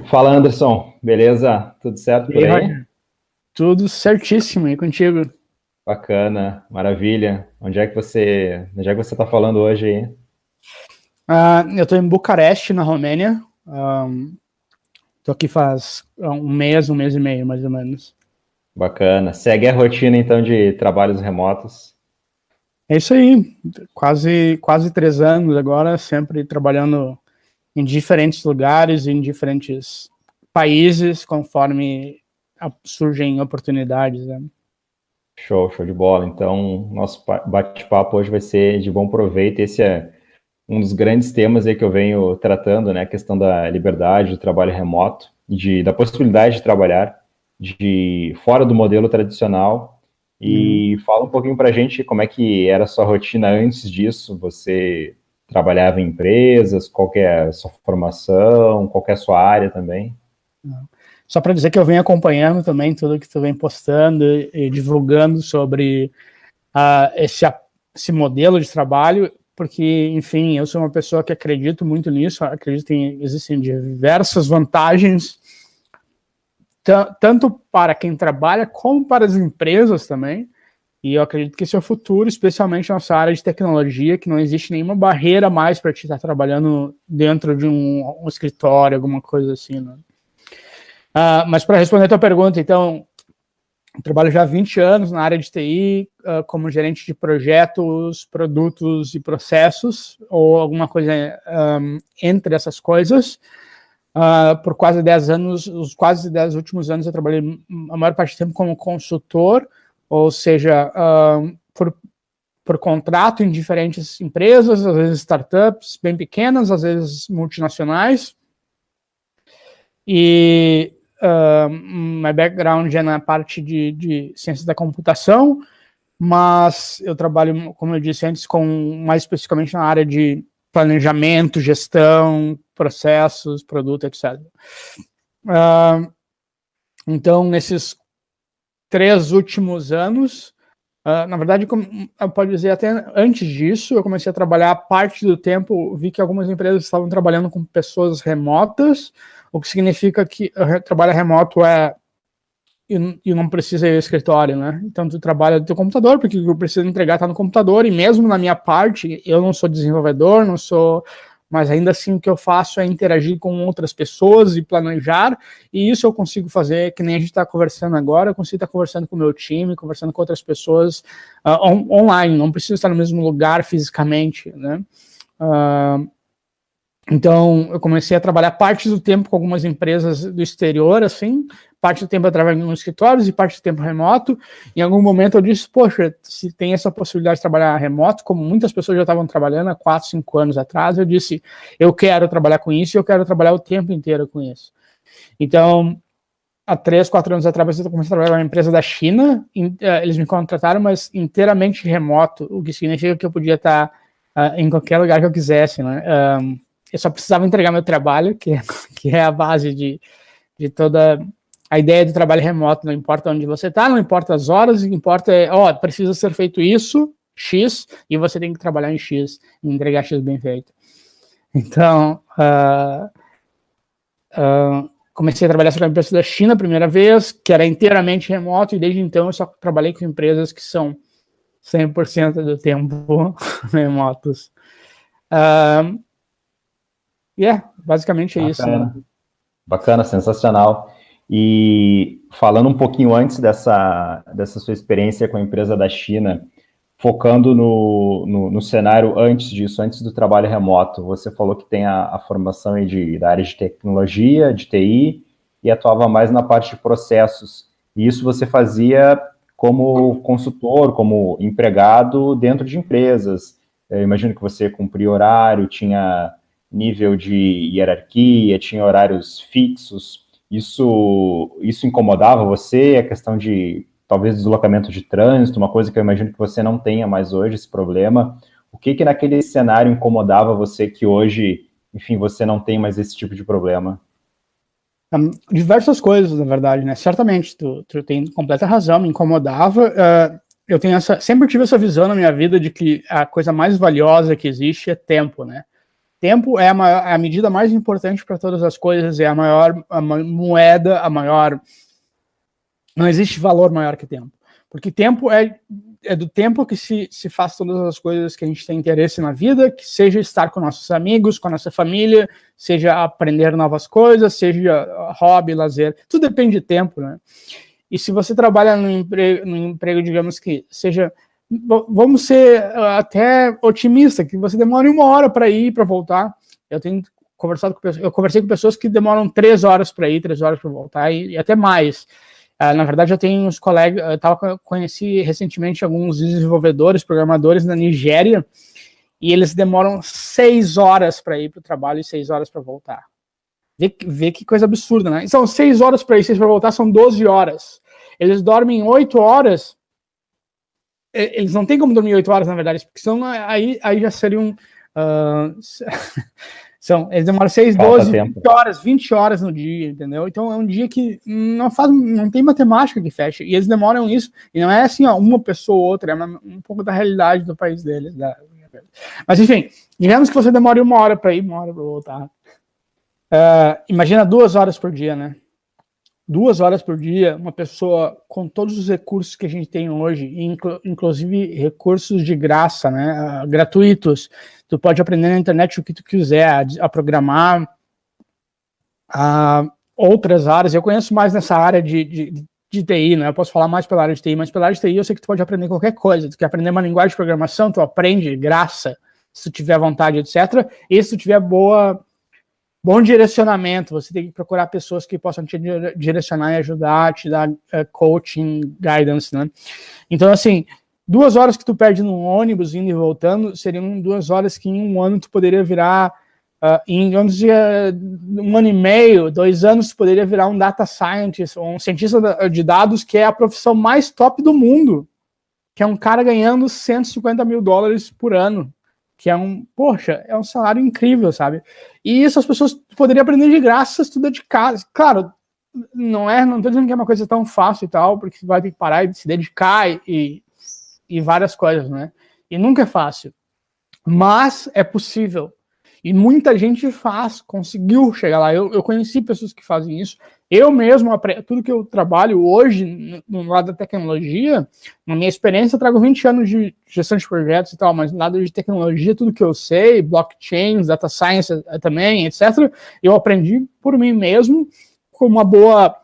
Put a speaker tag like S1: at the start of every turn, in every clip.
S1: Fala, Anderson. Beleza? Tudo certo
S2: E
S1: por
S2: aí,
S1: aí?
S2: Roger? Tudo certíssimo aí contigo.
S1: Bacana, maravilha. Onde é que você está falando hoje aí?
S2: Eu estou em Bucareste, na Romênia. Estou aqui faz um mês e meio, mais ou menos.
S1: Bacana. Segue a rotina então de trabalhos remotos.
S2: É isso aí, quase 3 anos agora, sempre trabalhando em diferentes lugares, em diferentes países, conforme surgem oportunidades, né?
S1: Show, show de bola. Então, nosso bate-papo hoje vai ser de bom proveito. Esse é um dos grandes temas aí que eu venho tratando, né? A questão da liberdade, do trabalho remoto, da possibilidade de trabalhar fora do modelo tradicional.
S2: Uhum.
S1: E fala um pouquinho para a gente como é que era a sua rotina antes disso. Você trabalhava em empresas? Qual que é a sua formação? Qual que é a sua área também?
S2: Só para dizer que eu venho acompanhando também tudo que tu vem postando e divulgando sobre uh, esse, esse modelo de trabalho, porque, enfim, eu sou uma pessoa que acredito muito nisso, acredito que existem diversas vantagens, tanto para quem trabalha como para as empresas também, e eu acredito que esse é o futuro, especialmente na nossa área de tecnologia, que não existe nenhuma barreira mais para te estar trabalhando dentro de um escritório, alguma coisa assim, né? Mas para responder a tua pergunta, então, eu trabalho já há 20 anos na área de TI, como gerente de projetos, produtos e processos, ou alguma coisa entre essas coisas. Por quase 10 anos, os quase 10 últimos anos, eu trabalhei a maior parte do tempo como consultor, ou seja, por contrato em diferentes empresas, às vezes startups bem pequenas, às vezes multinacionais. E my background é na parte de ciência da computação, mas eu trabalho, como eu disse antes, mais especificamente na área de planejamento, gestão, processos, produto, etc. Então, nesses 3 últimos anos, na verdade, eu posso dizer até antes disso, eu comecei a trabalhar parte do tempo, vi que algumas empresas estavam trabalhando com pessoas remotas, o que significa que trabalho remoto e não precisa ir ao escritório, né? Então tu trabalha do teu computador, porque o que eu preciso entregar está no computador, e mesmo na minha parte, eu não sou desenvolvedor, não sou, mas ainda assim o que eu faço é interagir com outras pessoas e planejar, e isso eu consigo fazer, que nem a gente está conversando agora, eu consigo estar conversando com o meu time, conversando com outras pessoas online, não preciso estar no mesmo lugar fisicamente, né? Então, eu comecei a trabalhar parte do tempo com algumas empresas do exterior, assim, parte do tempo eu trabalhava em escritórios e parte do tempo remoto. Em algum momento eu disse, poxa, se tem essa possibilidade de trabalhar remoto, como muitas pessoas já estavam trabalhando há 4, 5 anos atrás, eu disse, eu quero trabalhar com isso e eu quero trabalhar o tempo inteiro com isso. Então, há 3, 4 anos atrás, eu comecei a trabalhar numa empresa da China, eles me contrataram, mas inteiramente remoto, o que significa que eu podia estar em qualquer lugar que eu quisesse, né? Eu só precisava entregar meu trabalho, que é a base de toda a ideia do trabalho remoto. Não importa onde você está, não importa as horas, o que importa é, precisa ser feito isso, X, e você tem que trabalhar em X, e entregar X bem feito. Então, comecei a trabalhar com a empresa da China a primeira vez, que era inteiramente remoto, e desde então eu só trabalhei com empresas que são 100% do tempo remotos. Basicamente é isso, né?
S1: Bacana, bacana, sensacional. E falando um pouquinho antes dessa sua experiência com a empresa da China, focando no cenário antes disso, antes do trabalho remoto, você falou que tem a formação aí da área de tecnologia, de TI, e atuava mais na parte de processos. E isso você fazia como consultor, como empregado dentro de empresas. Eu imagino que você cumpria horário, tinha nível de hierarquia, tinha horários fixos. Isso incomodava você? A questão de talvez deslocamento de trânsito, uma coisa que eu imagino que você não tenha mais hoje, esse problema. O que naquele cenário incomodava você que hoje, enfim, você não tem mais esse tipo de problema?
S2: Diversas coisas, na verdade, né? Certamente, tu tem completa razão, me incomodava. Eu sempre tive essa visão na minha vida de que a coisa mais valiosa que existe é tempo, né? Tempo é a medida mais importante para todas as coisas, é a maior moeda, a maior... Não existe valor maior que tempo. Porque tempo é do tempo que se faz todas as coisas que a gente tem interesse na vida, que seja estar com nossos amigos, com a nossa família, seja aprender novas coisas, seja hobby, lazer. Tudo depende de tempo, né? E se você trabalha num emprego, digamos que seja... Vamos ser até otimista, que você demore 1 hora para ir e para voltar. Eu conversei com pessoas que demoram 3 horas para ir, 3 horas para voltar, e até mais. Na verdade, eu tenho uns colegas, conheci recentemente alguns desenvolvedores, programadores na Nigéria, e eles demoram 6 horas para ir para o trabalho e 6 horas para voltar. Vê que coisa absurda, né? Então, 6 horas para ir, 6 para voltar, são 12 horas. Eles dormem 8 horas. Eles não têm como dormir 8 horas, na verdade, porque senão aí já seriam... eles demoram 6, 12, 20 horas no dia, entendeu? Então é um dia que não tem matemática que fecha, e eles demoram isso, e não é assim, ó, uma pessoa ou outra, é um pouco da realidade do país deles. Mas enfim, digamos que você demore 1 hora para ir, 1 hora para voltar. Imagina 2 horas por dia, né? 2 horas por dia, uma pessoa com todos os recursos que a gente tem hoje, inclusive recursos de graça, né, gratuitos. Tu pode aprender na internet o que tu quiser, a programar, outras áreas. Eu conheço mais nessa área de TI, né? Eu posso falar mais pela área de TI, mas pela área de TI eu sei que tu pode aprender qualquer coisa. Tu quer aprender uma linguagem de programação, tu aprende de graça, se tu tiver vontade, etc. E se tu tiver bom direcionamento, você tem que procurar pessoas que possam te direcionar e ajudar, te dar coaching, guidance, né? Então, assim, 2 horas que tu perde no ônibus, indo e voltando, seriam 2 horas que em 1 ano tu poderia virar, vamos dizer, 1 ano e meio, 2 anos tu poderia virar um data scientist, ou um cientista de dados, que é a profissão mais top do mundo, que é um cara ganhando $150 mil por ano. Que é um salário incrível, sabe? E isso as pessoas poderiam aprender de graça se tu dedicar. Claro, não tô dizendo que é uma coisa tão fácil e tal, porque tu vai ter que parar e se dedicar e várias coisas, né? E nunca é fácil. Mas é possível. E muita gente conseguiu chegar lá. Eu conheci pessoas que fazem isso. Eu mesmo, tudo que eu trabalho hoje no lado da tecnologia, na minha experiência, eu trago 20 anos de gestão de projetos e tal, mas no lado de tecnologia, tudo que eu sei, blockchain, data science também, etc., eu aprendi por mim mesmo, com uma boa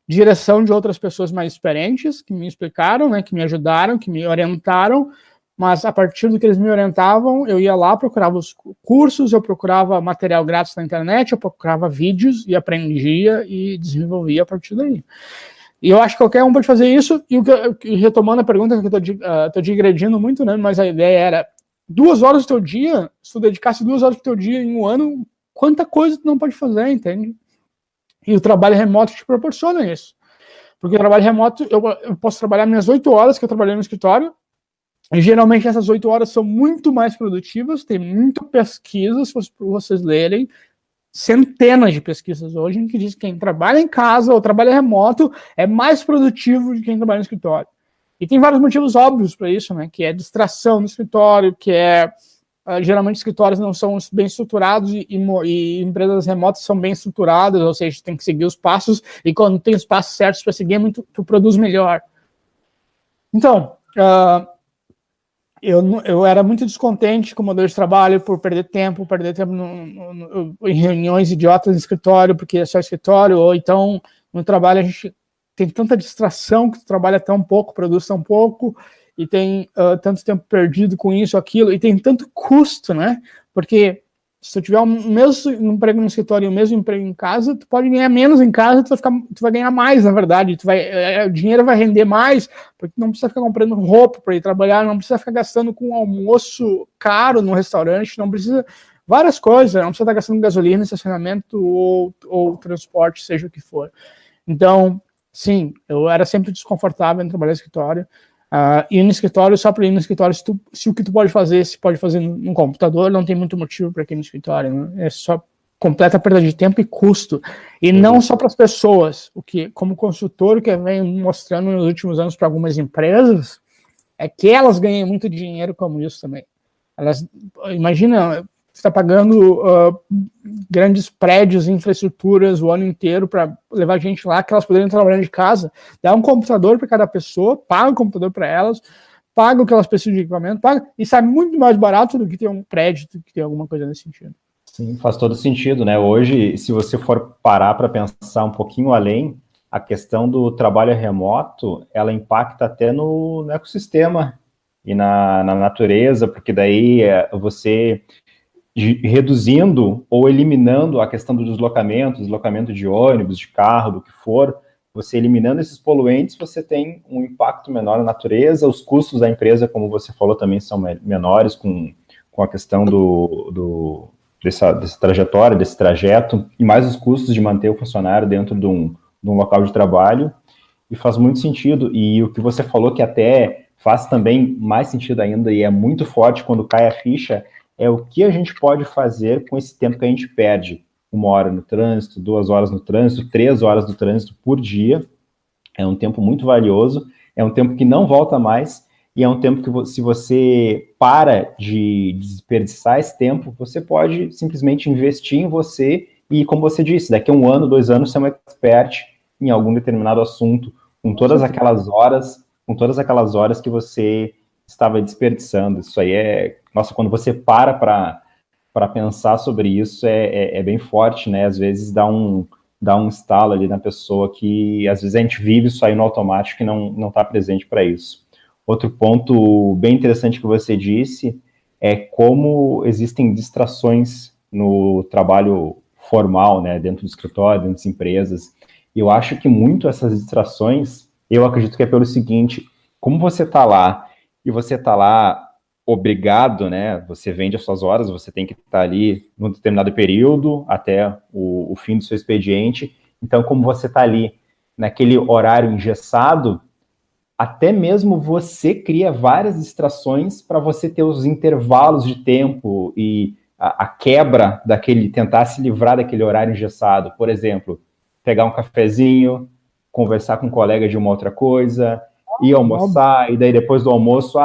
S2: direção de outras pessoas mais experientes, que me explicaram, né, que me ajudaram, que me orientaram, mas a partir do que eles me orientavam, eu ia lá, procurava os cursos, eu procurava material grátis na internet, eu procurava vídeos e aprendia e desenvolvia a partir daí. E eu acho que qualquer um pode fazer isso, e retomando a pergunta, que eu tô digredindo muito, né, mas a ideia era, 2 horas do teu dia, se tu dedicasse 2 horas do teu dia em 1 ano, quanta coisa tu não pode fazer, entende? E o trabalho remoto te proporciona isso. Porque o trabalho remoto, eu posso trabalhar minhas 8 horas que eu trabalhei no escritório, e geralmente essas 8 horas são muito mais produtivas, tem muita pesquisa, se vocês lerem, centenas de pesquisas hoje, que diz que quem trabalha em casa ou trabalha remoto é mais produtivo do que quem trabalha no escritório. E tem vários motivos óbvios para isso, né? Que é distração no escritório, que é... geralmente escritórios não são bem estruturados e empresas remotas são bem estruturadas, ou seja, tem que seguir os passos, e quando tem os passos certos para seguir, tu produz melhor. Então... Eu era muito descontente com o modelo de trabalho por perder tempo em reuniões idiotas no escritório, porque é só escritório, ou então no trabalho a gente tem tanta distração que tu trabalha tão pouco, produz tão pouco, e tem tanto tempo perdido com isso, aquilo, e tem tanto custo, né? Porque se tu tiver o mesmo emprego no escritório e o mesmo emprego em casa, tu pode ganhar menos em casa, tu vai ganhar mais, na verdade. O dinheiro vai render mais, porque não precisa ficar comprando roupa para ir trabalhar, não precisa ficar gastando com almoço caro no restaurante, não precisa... Várias coisas, não precisa estar gastando gasolina, estacionamento ou transporte, seja o que for. Então, sim, eu era sempre desconfortável em trabalhar no escritório. Ir no escritório, só para ir no escritório, se o que tu pode fazer, se pode fazer no computador, não tem muito motivo para ir no escritório, né? É só completa perda de tempo e custo. E não só para as pessoas, o que, como consultor, o que eu venho mostrando nos últimos anos para algumas empresas, é que elas ganham muito dinheiro como isso também. Imagina, você está pagando grandes prédios, infraestruturas o ano inteiro para levar gente lá, que elas poderiam trabalhar de casa, dá um computador para cada pessoa, paga o computador para elas, paga o que elas precisam de equipamento, paga, e sai muito mais barato do que ter um prédio, do que ter alguma coisa nesse sentido.
S1: Sim, faz todo sentido, né? Hoje, se você for parar para pensar um pouquinho além, a questão do trabalho remoto, ela impacta até no ecossistema e na natureza, porque daí você reduzindo ou eliminando a questão do deslocamento de ônibus, de carro, do que for, você eliminando esses poluentes, você tem um impacto menor na natureza, os custos da empresa, como você falou, também são menores com a questão dessa trajetória, desse trajeto, e mais os custos de manter o funcionário dentro de um local de trabalho, e faz muito sentido. E o que você falou que até faz também mais sentido ainda, e é muito forte quando cai a ficha, é o que a gente pode fazer com esse tempo que a gente perde. 1 hora no trânsito, 2 horas no trânsito, 3 horas no trânsito por dia. É um tempo muito valioso, é um tempo que não volta mais, e é um tempo que, se você para de desperdiçar esse tempo, você pode simplesmente investir em você e, como você disse, daqui a 1 ano, 2 anos, ser um expert em algum determinado assunto, com todas aquelas horas que você estava desperdiçando. Isso aí nossa, quando você para pensar sobre isso, é bem forte, né? Às vezes dá um estalo ali na pessoa que, às vezes, a gente vive isso aí no automático e não está presente para isso. Outro ponto bem interessante que você disse é como existem distrações no trabalho formal, né? Dentro do escritório, dentro das empresas. E eu acho que muito essas distrações, eu acredito que é pelo seguinte: como você está lá e você está lá obrigado, né? Você vende as suas horas, você tem que estar ali num determinado período até o fim do seu expediente. Então, como você está ali naquele horário engessado, até mesmo você cria várias distrações para você ter os intervalos de tempo e a quebra tentar se livrar daquele horário engessado. Por exemplo, pegar um cafezinho, conversar com um colega de uma outra coisa, ir almoçar, e daí depois do almoço,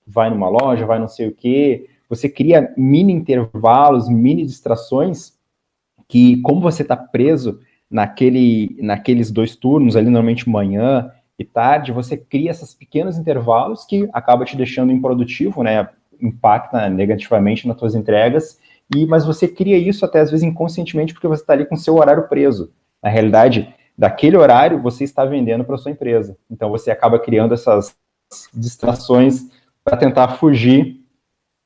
S1: vai numa loja, vai não sei o quê. Você cria mini intervalos, mini distrações, que, como você está preso naqueles 2 turnos, ali normalmente manhã e tarde, você cria esses pequenos intervalos que acaba te deixando improdutivo, né? Impacta negativamente nas suas entregas, mas você cria isso até às vezes inconscientemente, porque você está ali com o seu horário preso. Na realidade, daquele horário, você está vendendo para a sua empresa. Então, você acaba criando essas distrações para tentar fugir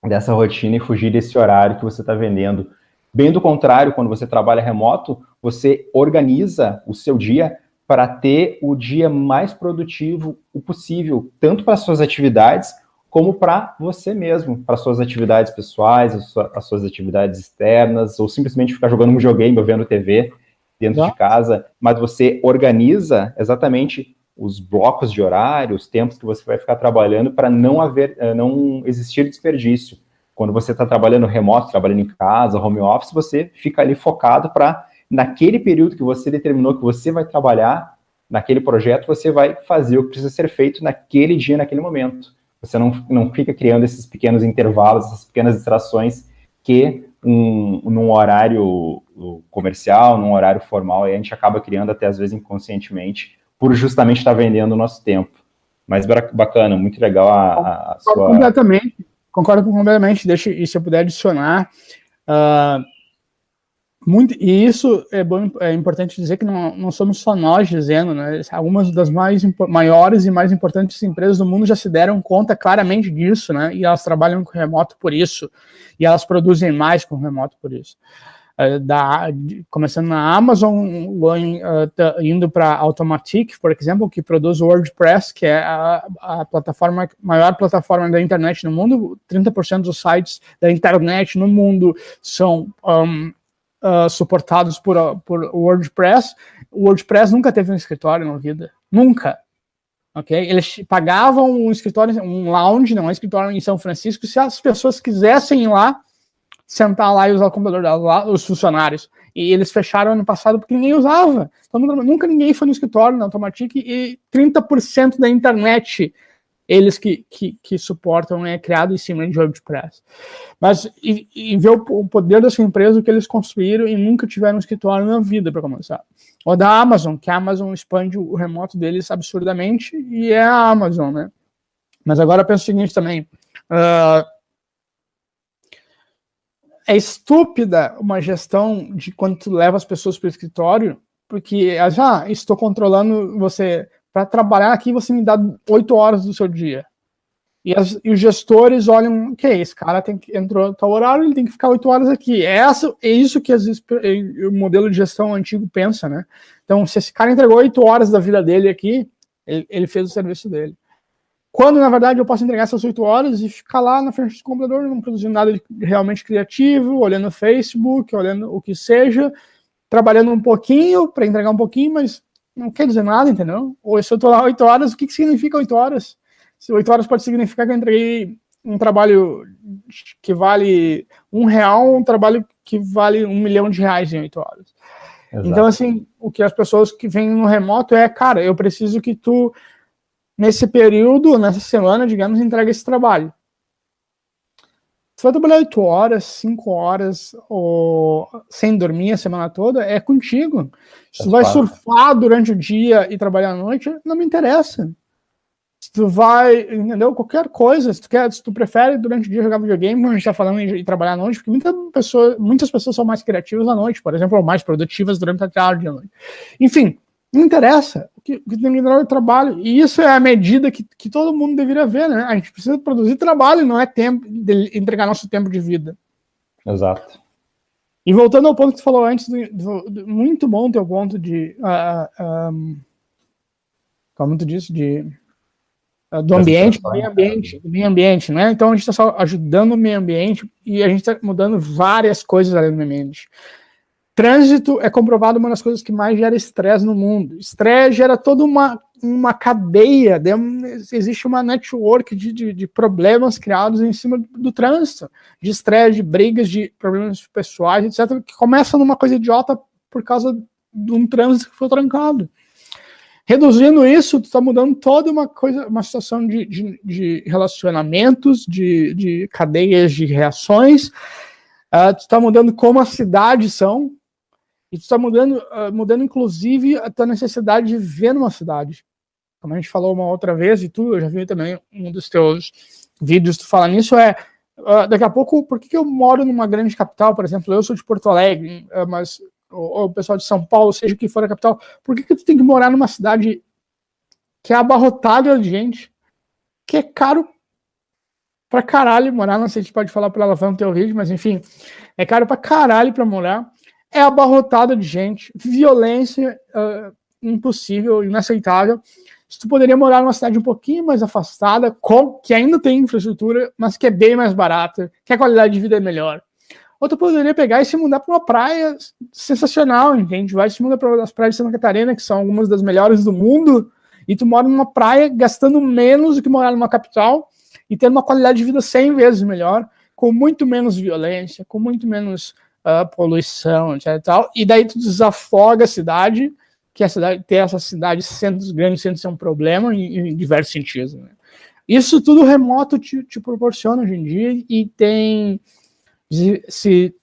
S1: dessa rotina e fugir desse horário que você está vendendo. Bem do contrário, quando você trabalha remoto, você organiza o seu dia para ter o dia mais produtivo possível, tanto para as suas atividades, como para você mesmo, para suas atividades pessoais, as suas atividades externas, ou simplesmente ficar jogando um videogame ou vendo TV dentro de casa, mas você organiza exatamente os blocos de horário, os tempos que você vai ficar trabalhando para não existir desperdício. Quando você está trabalhando remoto, trabalhando em casa, home office, você fica ali focado para, naquele período que você determinou que você vai trabalhar, naquele projeto, você vai fazer o que precisa ser feito naquele dia, naquele momento. Você não fica criando esses pequenos intervalos, essas pequenas distrações que num horário comercial, num horário formal, a gente acaba criando até às vezes inconscientemente, por justamente estar vendendo o nosso tempo. Mas bacana, muito legal a sua...
S2: Concordo completamente. E se eu puder adicionar, e isso é importante dizer que não somos só nós dizendo, né? Algumas das maiores e mais importantes empresas do mundo já se deram conta claramente disso, né? E elas trabalham com remoto por isso, e elas produzem mais com remoto por isso. Começando na Amazon, indo para a Automattic, por exemplo, que produz o WordPress, que é a maior plataforma da internet no mundo. 30% dos sites da internet no mundo são suportados por WordPress. O WordPress nunca teve um escritório na vida. Nunca. Okay? Eles pagavam um escritório, um lounge, não é um escritório em São Francisco, se as pessoas quisessem ir lá, sentar lá e usar o computador lá, os funcionários. E eles fecharam ano passado porque ninguém usava. Então, nunca ninguém foi no escritório na Automattic, e 30% da internet eles que suportam, é criado em cima de WordPress. Mas, e ver o poder dessa empresa, o que eles construíram e nunca tiveram um escritório na vida, para começar. Ou da Amazon, que a Amazon expande o remoto deles absurdamente, e é a Amazon, né? Mas agora penso o seguinte também, é estúpida uma gestão de quando tu leva as pessoas para o escritório, porque estou controlando você. Para trabalhar aqui, você me dá 8 horas do seu dia. E os gestores olham, esse cara entrou no tal horário, ele tem que ficar 8 horas aqui. É isso que às vezes o modelo de gestão antigo pensa, né? Então, se esse cara entregou 8 horas da vida dele aqui, ele fez o serviço dele. Quando, na verdade, eu posso entregar essas 8 horas e ficar lá na frente do computador, não produzindo nada de realmente criativo, olhando o Facebook, olhando o que seja, trabalhando um pouquinho para entregar um pouquinho, mas não quer dizer nada, entendeu? Ou se eu estou lá 8 horas, o que significa 8 horas? Se 8 horas pode significar que eu entreguei um trabalho que vale R$1, um trabalho que vale R$1 milhão em 8 horas. Exato. Então, assim, o que as pessoas que vêm no remoto cara, eu preciso que tu, nesse período, nessa semana, digamos, entregue esse trabalho. Se vai trabalhar 8 horas, 5 horas, ou sem dormir a semana toda, é contigo. Se tu vai surfar durante o dia e trabalhar à noite, não me interessa. Se tu vai, entendeu? Qualquer coisa, se tu prefere durante o dia jogar videogame, como a gente tá falando, e trabalhar à noite, porque muitas pessoas são mais criativas à noite, por exemplo, ou mais produtivas durante a tarde à noite. Enfim, não interessa. O que tem que dar é o trabalho. E isso é a medida que todo mundo deveria ver, né? A gente precisa produzir trabalho, não é tempo de entregar nosso tempo de vida.
S1: Exato.
S2: E voltando ao ponto que tu falou antes, muito bom o teu ponto de... como tu disse, do ambiente, do meio ambiente, né? Então a gente está só ajudando o meio ambiente e a gente está mudando várias coisas ali no meio ambiente. Trânsito é comprovado uma das coisas que mais gera estresse no mundo. Estresse gera toda uma cadeia, existe uma network de problemas criados em cima do trânsito, de estresse, de brigas, de problemas pessoais, etc., que começa numa coisa idiota por causa de um trânsito que foi trancado. Reduzindo isso, tu está mudando toda uma situação de relacionamentos, de cadeias de reações, tu está mudando como as cidades são, e tu está mudando inclusive a tua necessidade de viver numa cidade. Como a gente falou uma outra vez, e eu já vi também um dos teus vídeos, tu fala nisso, daqui a pouco, por que eu moro numa grande capital, por exemplo, eu sou de Porto Alegre, mas o pessoal de São Paulo, seja o que for a capital, por que tu tem que morar numa cidade que é abarrotada de gente, que é caro pra caralho morar, não sei se pode falar pra ela no teu vídeo, mas enfim, é caro pra caralho pra morar, é abarrotada de gente, violência impossível, inaceitável. Se tu poderia morar numa cidade um pouquinho mais afastada, que ainda tem infraestrutura, mas que é bem mais barata, que a qualidade de vida é melhor. Ou tu poderia pegar e se mudar para uma praia sensacional, entende? Vai se mudar para as praias de Santa Catarina, que são algumas das melhores do mundo, e tu mora numa praia gastando menos do que morar numa capital e tendo uma qualidade de vida 100 vezes melhor, com muito menos violência, com muito menos poluição, etc. E tal. E daí tu desafoga a cidade, que ter essa cidade, centros grandes centros é um problema em diversos sentidos. Né? Isso tudo remoto te proporciona hoje em dia e tem se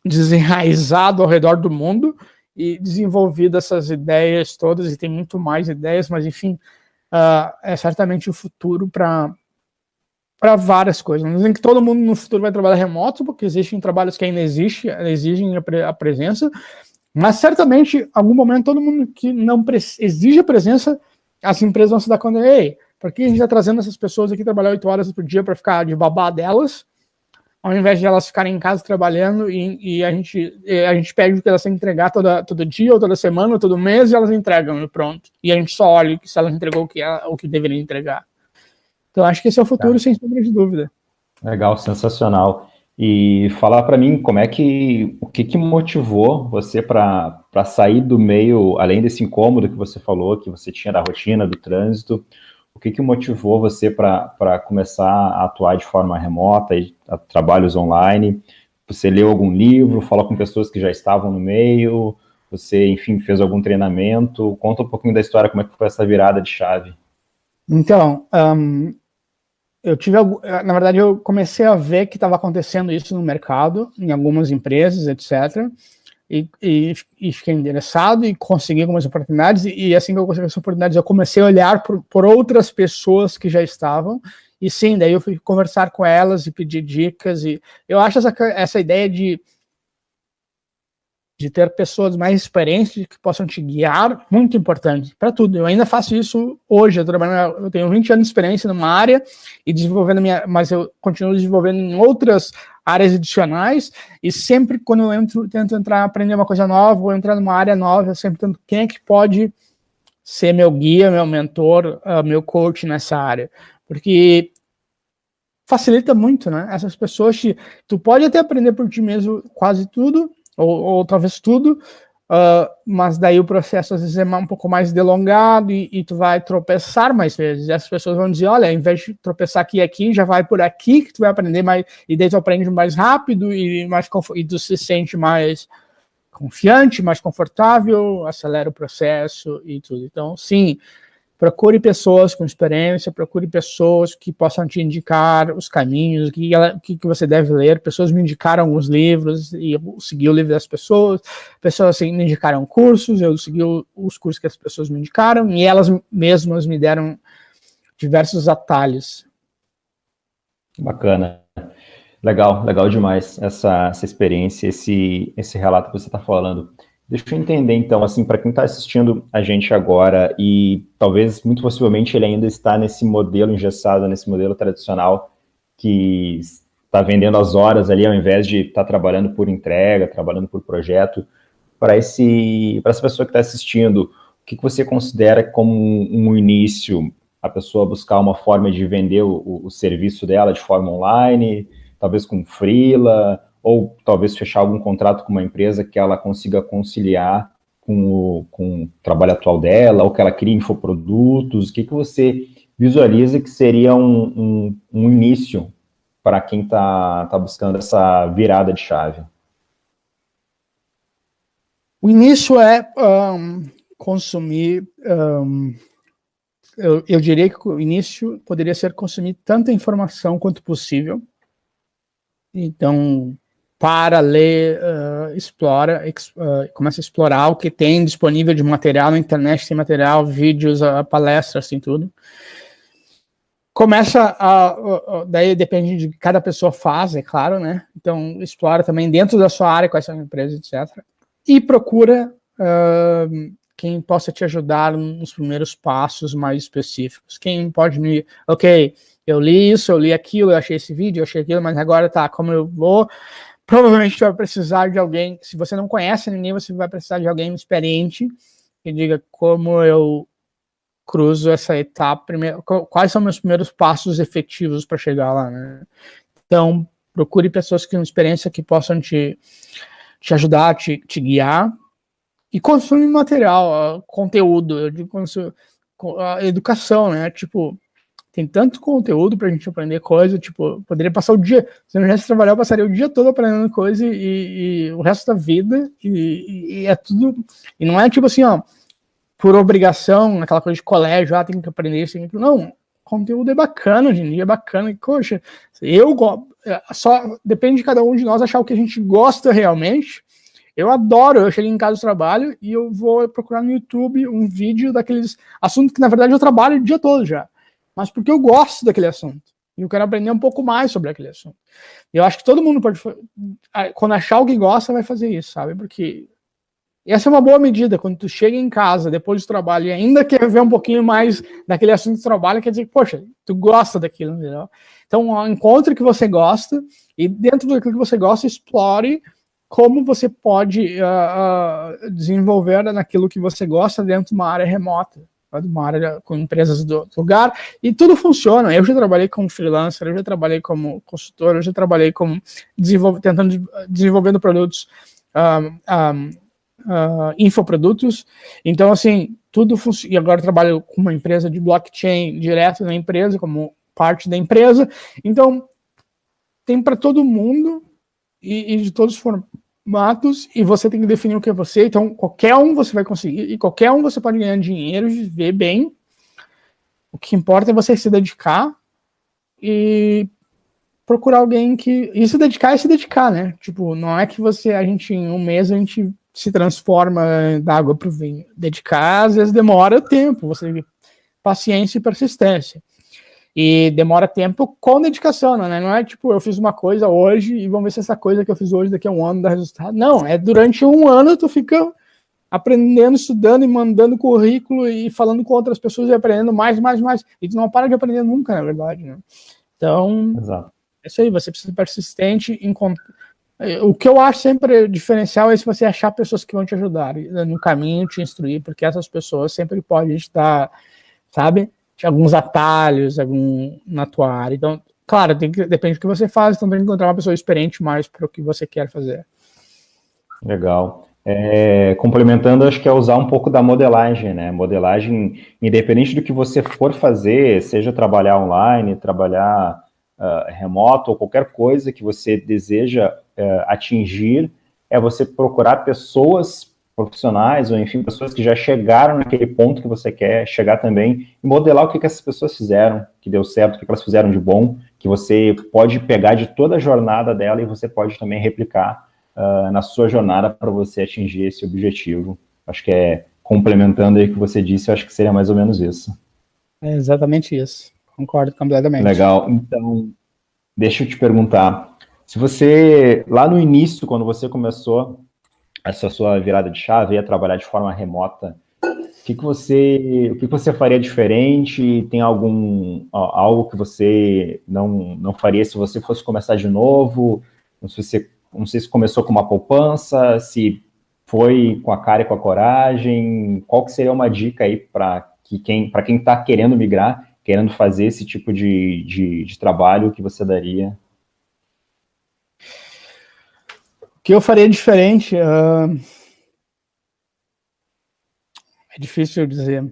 S2: desenraizado ao redor do mundo e desenvolvido essas ideias todas, e tem muito mais ideias, mas enfim, é certamente o futuro para várias coisas. Não dizem que todo mundo no futuro vai trabalhar remoto, porque existem trabalhos que ainda exigem a presença, mas certamente, em algum momento, todo mundo que não exige a presença, as empresas vão se dar conta, por que a gente está trazendo essas pessoas aqui trabalhar 8 horas por dia para ficar de babá delas, ao invés de elas ficarem em casa trabalhando e a gente pede que elas têm que entregar todo dia, ou toda semana, ou todo mês, e elas entregam e pronto. E a gente só olha se elas entregou o que deveria entregar. Então, acho que esse é o futuro, sem sombra de dúvida.
S1: Legal, sensacional. E falar para mim, o que motivou você para sair do meio, além desse incômodo que você falou, que você tinha da rotina, do trânsito, o que motivou você para começar a atuar de forma remota, a trabalhos online? Você leu algum livro, falou com pessoas que já estavam no meio, você, enfim, fez algum treinamento? Conta um pouquinho da história, como é que foi essa virada de chave.
S2: Então, na verdade, eu comecei a ver que estava acontecendo isso no mercado, em algumas empresas, etc., e fiquei interessado e consegui algumas oportunidades, e assim que eu consegui essas oportunidades, eu comecei a olhar por outras pessoas que já estavam, e sim, daí eu fui conversar com elas e pedir dicas, e eu acho essa ideia de ter pessoas mais experientes que possam te guiar, muito importante para tudo. Eu ainda faço isso hoje, eu tenho 20 anos de experiência numa área e mas eu continuo desenvolvendo em outras áreas adicionais, e sempre quando eu tento aprender uma coisa nova, ou entrar numa área nova, eu sempre tento quem é que pode ser meu guia, meu mentor, meu coach nessa área, porque facilita muito, né? Essas pessoas, tu pode até aprender por ti mesmo quase tudo, ou talvez tudo, mas daí o processo às vezes é um pouco mais delongado e tu vai tropeçar mais vezes. E as pessoas vão dizer, olha, ao invés de tropeçar aqui e aqui, já vai por aqui que tu vai aprender mais, e daí tu aprende mais rápido e tu se sente mais confiante, mais confortável, acelera o processo e tudo. Então, sim, procure pessoas com experiência, procure pessoas que possam te indicar os caminhos, o que você deve ler. Pessoas me indicaram alguns livros e eu segui o livro das pessoas. Pessoas assim, me indicaram cursos, eu segui os cursos que as pessoas me indicaram, e elas mesmas me deram diversos atalhos.
S1: Bacana. Legal, legal demais essa experiência, esse relato que você está falando. Deixa eu entender, então, assim, para quem está assistindo a gente agora e talvez, muito possivelmente, ele ainda está nesse modelo engessado, nesse modelo tradicional que está vendendo as horas ali, ao invés de estar trabalhando por entrega, trabalhando por projeto. Para essa pessoa que está assistindo, o que você considera como um início, a pessoa buscar uma forma de vender o serviço dela de forma online, talvez com freela, ou talvez fechar algum contrato com uma empresa que ela consiga conciliar com o trabalho atual dela, ou que ela crie infoprodutos? O que você visualiza que seria um início para quem está buscando essa virada de chave?
S2: O início é consumir... eu diria que o início poderia ser consumir tanta informação quanto possível. Então, para ler, começa a explorar o que tem disponível de material na internet, tem material, vídeos, palestras, assim, tudo. Começa daí depende de cada pessoa faz, é claro, né? Então, explora também dentro da sua área, quais são as empresas, etc. E procura quem possa te ajudar nos primeiros passos mais específicos. Quem pode me... Ok, eu li isso, eu li aquilo, eu achei esse vídeo, eu achei aquilo, mas agora tá, como eu vou... Provavelmente você vai precisar de alguém, se você não conhece ninguém, você vai precisar de alguém experiente que diga como eu cruzo essa etapa, primeiro, quais são meus primeiros passos efetivos para chegar lá, né? Então, procure pessoas que têm experiência que possam te ajudar, te guiar, e consumir material, conteúdo, eu digo a educação, né? Tipo, tem tanto conteúdo pra gente aprender coisa, tipo, poderia passar o dia, se eu não tivesse trabalhar, eu passaria o dia todo aprendendo coisa e o resto da vida, e é tudo, e não é tipo assim, ó, por obrigação, aquela coisa de colégio, tem que aprender isso, não, conteúdo é bacana, hoje em dia é bacana, e, poxa, só depende de cada um de nós achar o que a gente gosta realmente. Eu adoro, eu cheguei em casa do trabalho e eu vou procurar no YouTube um vídeo daqueles assuntos que, na verdade, eu trabalho o dia todo já, mas porque eu gosto daquele assunto e eu quero aprender um pouco mais sobre aquele assunto. Eu acho que todo mundo pode, quando achar alguém que gosta, vai fazer isso, sabe? Porque essa é uma boa medida. Quando tu chega em casa depois do trabalho e ainda quer ver um pouquinho mais daquele assunto de trabalho, quer dizer que, poxa, tu gosta daquilo, entendeu? Então, encontre o que você gosta e dentro daquilo que você gosta, explore como você pode desenvolver naquilo que você gosta dentro de uma área remota, de uma área com empresas do lugar, e tudo funciona. Eu já trabalhei como freelancer, eu já trabalhei como consultor, eu já trabalhei como desenvolvendo produtos, infoprodutos. Então, assim, tudo funciona. E agora eu trabalho com uma empresa de blockchain direto na empresa, como parte da empresa. Então, tem para todo mundo e de todos os formatos, e você tem que definir o que é você. Então, qualquer um você vai conseguir, e qualquer um você pode ganhar dinheiro e viver bem. O que importa é você se dedicar e procurar alguém que... E se dedicar, né? Tipo, não é que em um mês, a gente se transforma da água para o vinho. Dedicar, às vezes, demora tempo. Você tem paciência e persistência. E demora tempo com dedicação, né? Não é tipo, eu fiz uma coisa hoje e vamos ver se essa coisa que eu fiz hoje daqui a um ano dá resultado. Não, é durante um ano tu fica aprendendo, estudando e mandando currículo e falando com outras pessoas e aprendendo mais. E tu não para de aprender nunca, na verdade, né? Então,
S1: Exato.
S2: é isso aí, você precisa ser persistente em... O que eu acho sempre diferencial é se você achar pessoas que vão te ajudar no caminho, te instruir, porque essas pessoas sempre podem te dar, sabe, alguns atalhos na tua área. Então, claro, depende do que você faz, então tem que encontrar uma pessoa experiente mais para o que você quer fazer.
S1: Legal. Complementando, acho que é usar um pouco da modelagem, né? Modelagem, independente do que você for fazer, seja trabalhar online, trabalhar remoto ou qualquer coisa que você deseja atingir, é você procurar pessoas profissionais ou, enfim, pessoas que já chegaram naquele ponto que você quer chegar também e modelar o que essas pessoas fizeram, que deu certo, o que elas fizeram de bom, que você pode pegar de toda a jornada dela e você pode também replicar na sua jornada para você atingir esse objetivo. Acho que complementando aí o que você disse, acho que seria mais ou menos isso.
S2: É exatamente isso. Concordo completamente.
S1: Legal. Então, deixa eu te perguntar, se você, lá no início, quando você começou essa sua virada de chave, ia trabalhar de forma remota, o que você faria diferente? Tem algo que você não faria se você fosse começar de novo? Não sei se começou com uma poupança, se foi com a cara e com a coragem. Qual que seria uma dica aí para quem está querendo migrar, querendo fazer esse tipo de trabalho, que você daria?
S2: O que eu faria diferente? É difícil dizer.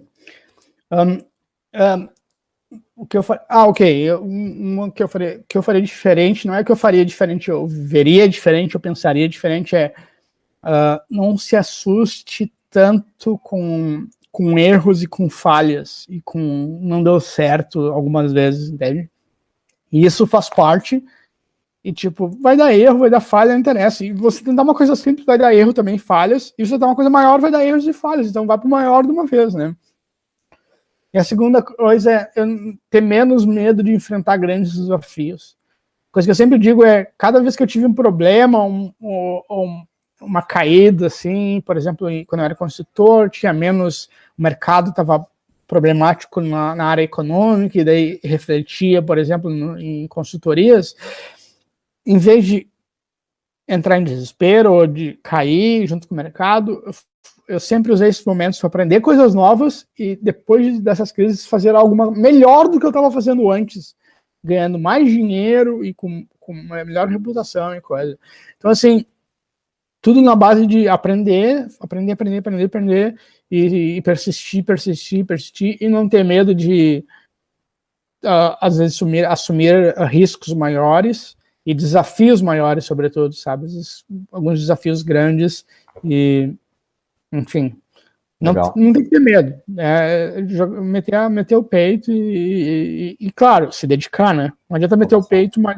S2: O que eu faria... ok. O que eu faria diferente, não é que eu faria diferente, eu veria diferente, eu pensaria diferente, não se assuste tanto com erros e com falhas, e com não deu certo algumas vezes, entende? E isso faz parte, e tipo, vai dar erro, vai dar falha, não interessa. E você tentar uma coisa simples, vai dar erro também, falhas, e você tentar uma coisa maior, vai dar erros e falhas, então vai pro maior de uma vez, né? E a segunda coisa é eu ter menos medo de enfrentar grandes desafios. Coisa que eu sempre digo é, cada vez que eu tive um problema, uma caída, assim, por exemplo, quando eu era consultor, tinha menos, o mercado estava problemático na área econômica, e daí refletia, por exemplo, em consultorias, em vez de entrar em desespero ou de cair junto com o mercado, eu sempre usei esses momentos para aprender coisas novas e depois dessas crises fazer algo melhor do que eu estava fazendo antes, ganhando mais dinheiro e com uma melhor reputação e coisa. Então, assim, tudo na base de aprender e persistir e não ter medo de, às vezes, assumir riscos maiores e desafios maiores, sobretudo, sabe? Alguns desafios grandes e, enfim, não tem que ter medo. Meter o peito e, claro, se dedicar, né? Não adianta meter o peito, mas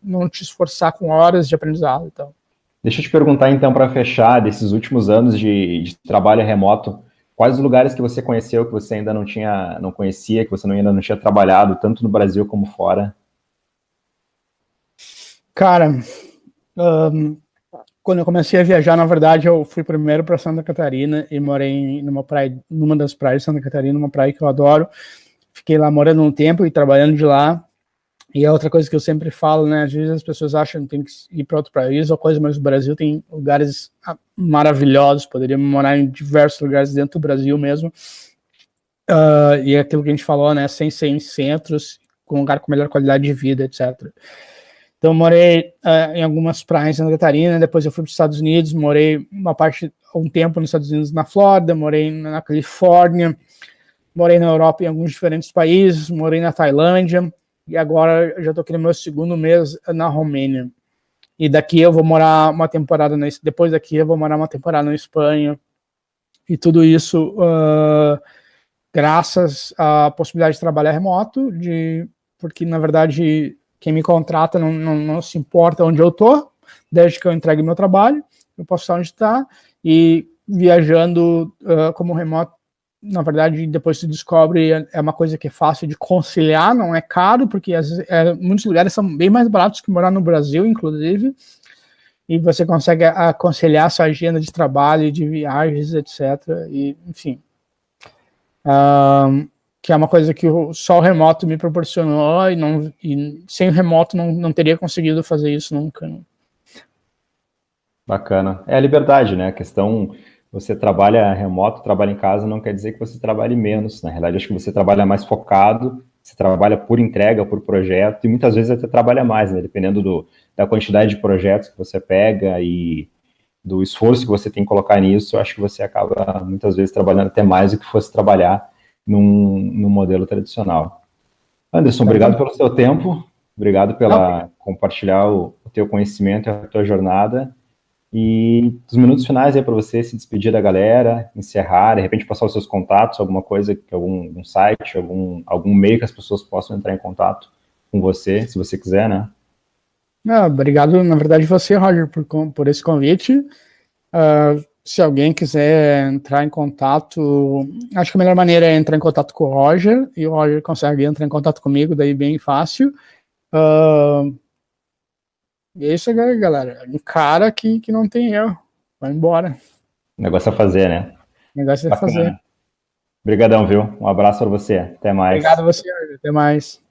S2: não te esforçar com horas de aprendizado. Então.
S1: Deixa eu te perguntar, então, para fechar, desses últimos anos de trabalho remoto, quais os lugares que você conheceu que você ainda não conhecia, que você ainda não tinha trabalhado, tanto no Brasil como fora?
S2: Cara, quando eu comecei a viajar, na verdade, eu fui primeiro para Santa Catarina e morei numa das praias de Santa Catarina, uma praia que eu adoro. Fiquei lá morando um tempo e trabalhando de lá. E é outra coisa que eu sempre falo, né? Às vezes as pessoas acham que tem que ir para outro país ou coisa, mas o Brasil tem lugares maravilhosos. Poderíamos morar em diversos lugares dentro do Brasil mesmo. E é aquilo que a gente falou, né? Sem ser em centros, com um lugar com melhor qualidade de vida, etc. Então, eu morei em algumas praias em Santa Catarina, depois eu fui para os Estados Unidos, morei um tempo nos Estados Unidos, na Flórida, morei na Califórnia, morei na Europa em alguns diferentes países, morei na Tailândia, e agora eu já estou aqui no meu segundo mês na Romênia. E daqui eu vou morar uma temporada, depois daqui eu vou morar uma temporada na Espanha, e tudo isso graças à possibilidade de trabalhar remoto, porque, na verdade, quem me contrata não se importa onde eu estou, desde que eu entregue meu trabalho, eu posso estar onde está, e viajando como remoto, na verdade, depois se descobre, é uma coisa que é fácil de conciliar, não é caro, porque às vezes, muitos lugares são bem mais baratos que morar no Brasil, inclusive, e você consegue aconselhar sua agenda de trabalho, de viagens, etc. E, enfim, que é uma coisa que só o remoto me proporcionou, e sem o remoto não teria conseguido fazer isso nunca. Né?
S1: Bacana. É a liberdade, né? A questão, você trabalha remoto, trabalha em casa, não quer dizer que você trabalhe menos. Na realidade, acho que você trabalha mais focado, você trabalha por entrega, por projeto, e muitas vezes até trabalha mais, né? Dependendo da quantidade de projetos que você pega e do esforço que você tem que colocar nisso, eu acho que você acaba muitas vezes trabalhando até mais do que fosse trabalhar num modelo tradicional. Anderson, obrigado pelo seu tempo, obrigado pela compartilhar o teu conhecimento e a tua jornada. E os minutos finais aí para você se despedir da galera, encerrar, de repente passar os seus contatos, alguma coisa, algum site, algum meio que as pessoas possam entrar em contato com você, se você quiser, né?
S2: Obrigado, na verdade, você, Roger, por esse convite. Se alguém quiser entrar em contato, acho que a melhor maneira é entrar em contato com o Roger, e o Roger consegue entrar em contato comigo, daí bem fácil. E é isso, galera. Um cara que não tem erro. Vai embora.
S1: O negócio é fazer, né?
S2: O negócio é fazer.
S1: Obrigadão, viu? Um abraço para você. Até mais.
S2: Obrigado a você, Roger. Até mais.